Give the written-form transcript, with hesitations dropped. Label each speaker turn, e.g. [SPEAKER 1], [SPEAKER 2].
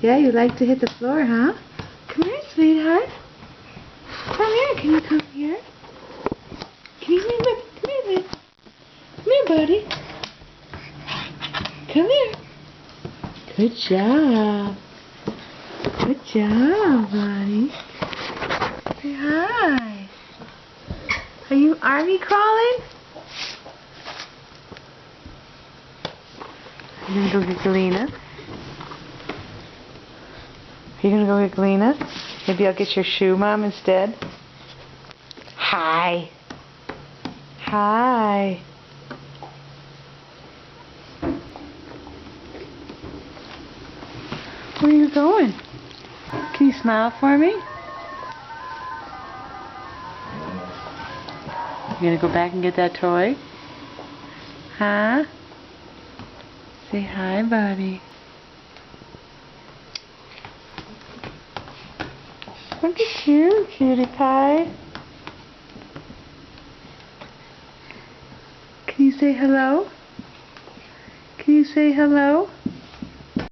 [SPEAKER 1] Yeah, you like to hit the floor, huh? Come here, sweetheart. Come here. Can you come here? Can you come here? Come here, baby. Come here, buddy. Come here. Good job. Good job, buddy. Say hi. Are you army crawling? Are you gonna go get Galena? Are you gonna go get Galena? Maybe I'll get your shoe, Mom, instead. Hi. Hi. Where are you going? Can you smile for me? You gonna go back and get that toy? Huh? Say hi, buddy. Look at you, cutie pie. Can you say hello? Can you say hello?